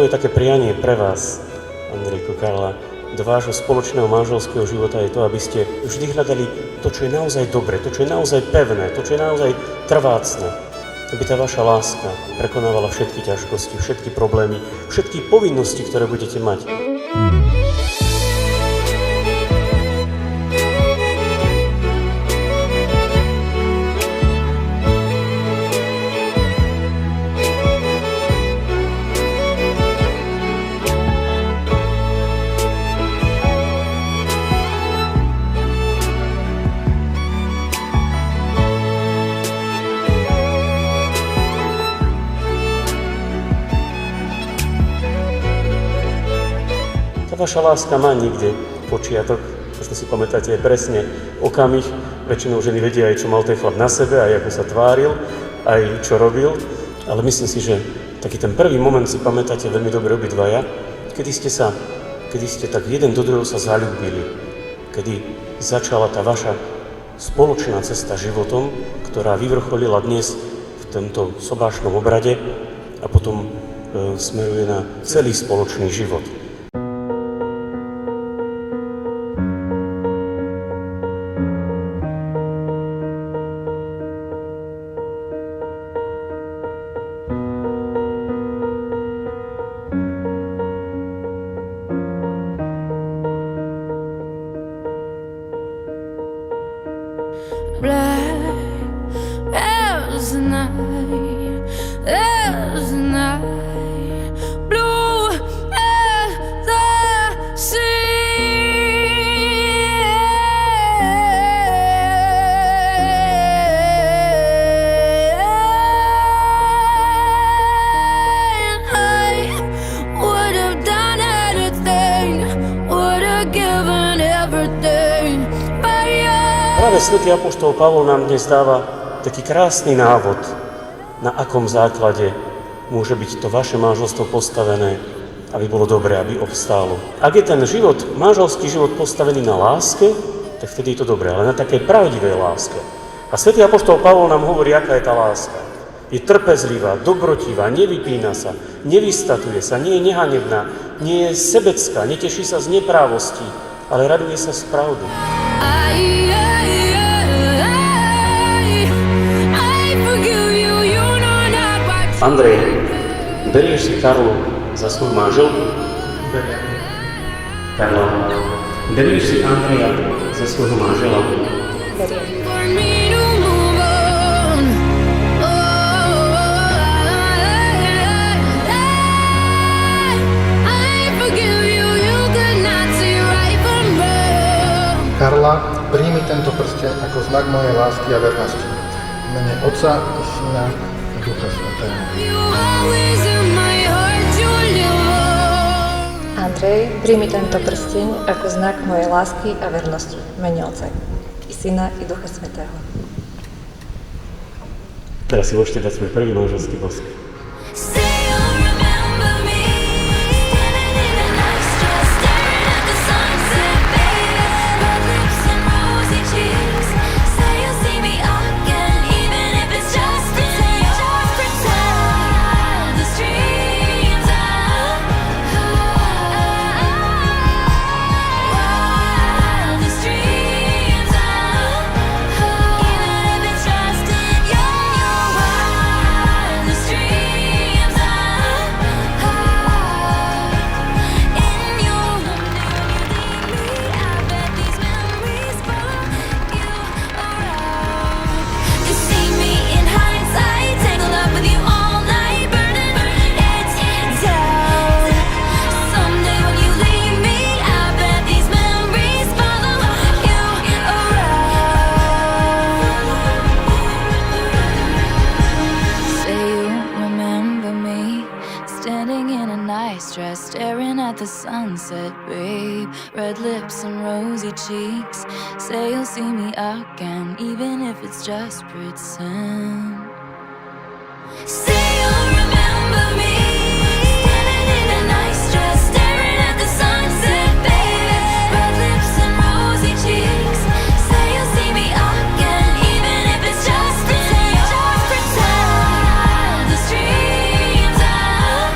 moje také prianie pre vás, Andrejko, Karla, do vášho spoločného manželského života je to, aby ste vždy hľadali to, čo je naozaj dobre, to, čo je naozaj pevné, to, čo je naozaj trvácne. Aby tá vaša láska prekonávala všetky ťažkosti, všetky problémy, všetky povinnosti, ktoré budete mať. Vaša láska má niekde počiatok, možno si pamätáte aj presne okamih, väčšinou ženy vedia aj, čo mal ten chlap na sebe, aj ako sa tváril, aj čo robil, ale myslím si, že taký ten prvý moment si pamätáte veľmi dobre obidvaja, kedy ste tak jeden do druhého sa zaľúbili, kedy začala tá vaša spoločná cesta životom, ktorá vyvrcholila dnes v tomto sobášnom obrade a potom smeruje na celý spoločný život. Práve svätý apoštol Pavol nám dnes dáva taký krásny návod, na akom základe môže byť to vaše manželstvo postavené, aby bolo dobré, aby obstálo. Ak je ten život, manželský život postavený na láske, tak vtedy je to dobré, ale na takej pravdivej láske. A svätý apoštol Pavol nám hovorí, aká je tá láska. Je trpezlivá, dobrotivá, nevypína sa, nevystatuje sa, nie je nehanebná, nie je sebecká, neteší sa z neprávostí, ale raduje sa z pravdy. Andrej, berieš si Karlu za svoju manželku? Karla, berieš si Andreja za svojho manžela? Beriem. Karla, príjmi tento prsteň ako znak mojej lásky a vernosti. V mene Otca i Syna a Ducha Svätého. Andrej, príjmi tento prsteň ako znak mojej lásky a vernosti. V mene Otca i Syna i Ducha Svätého. Teraz si môžete dať svoj prvý manželský bosk. Staring at the sunset, babe. Red lips and rosy cheeks. Say you'll see me again, even if it's just pretend. Say you'll remember me. Standing in a nice dress, staring at the sunset, baby. Red lips and rosy cheeks. Say you'll see me again, even if it's just pretend. Just pretend. The streams of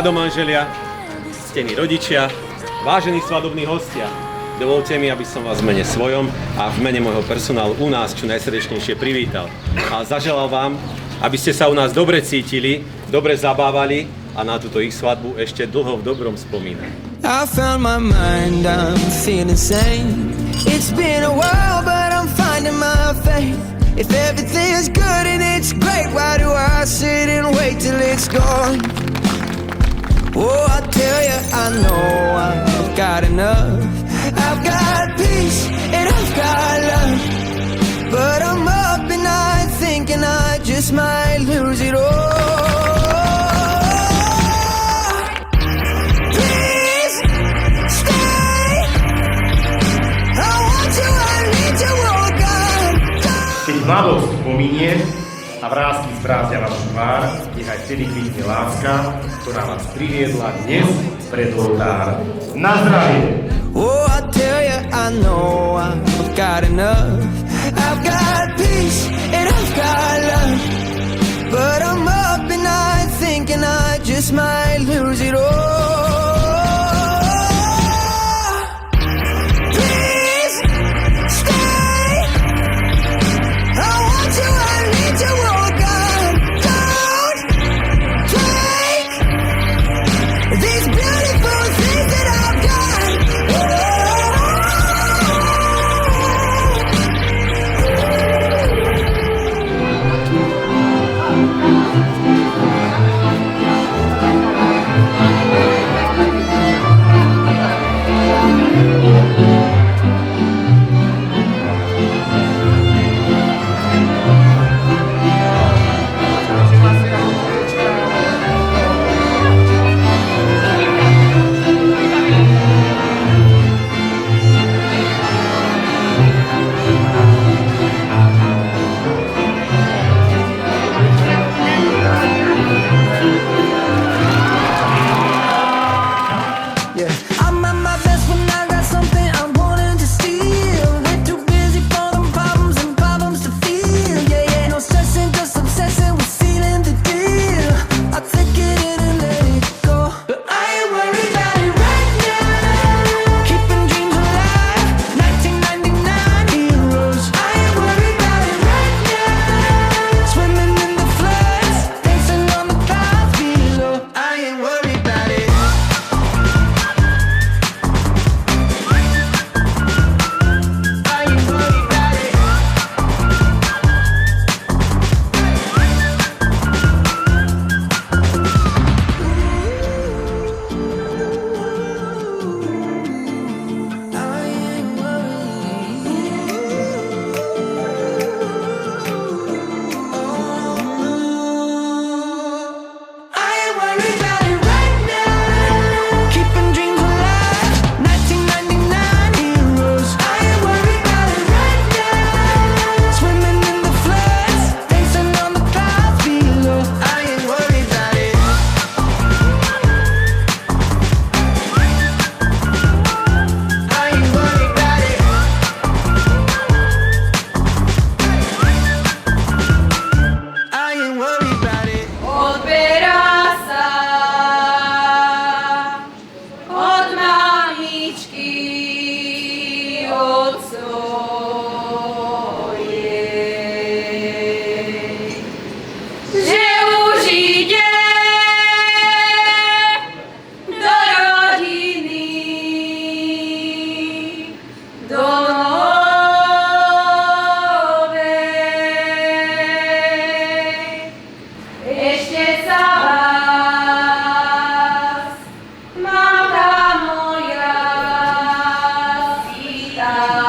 mladomanželia, ctení rodičia, vážení svadobní hostia, dovolte mi, aby som vás v mene svojom a v mene môjho personálu u nás čo najsrdečnejšie privítal. A zaželal vám, aby ste sa u nás dobre cítili, dobre zabávali a na túto ich svadbu ešte dlho v dobrom spomínali. I found my mind, I'm feeling sane. It's been a while, but I'm finding my faith. If everything's good and it's great, why do I sit and wait till it's gone? Oh, I tell you, I know I've got enough. I've got peace and I've got love. But I'm up at night thinking I just might lose it all. Please stay. I want you, I need you, oh God. Keď mladosť pominie a vrásky zbrázdia vašu tvár, nech aj vtedy kvitne láska, ktorá vás priviedla dnes pred oltár. Na zdravie! Oh, I tell you, I know I've got enough. I've got peace and I've got love. But I'm up at night thinking I just might lose it all. Please stay. I want you, I need you, oh God. Don't take these beautiful things that I've got. Mamka moja, sita.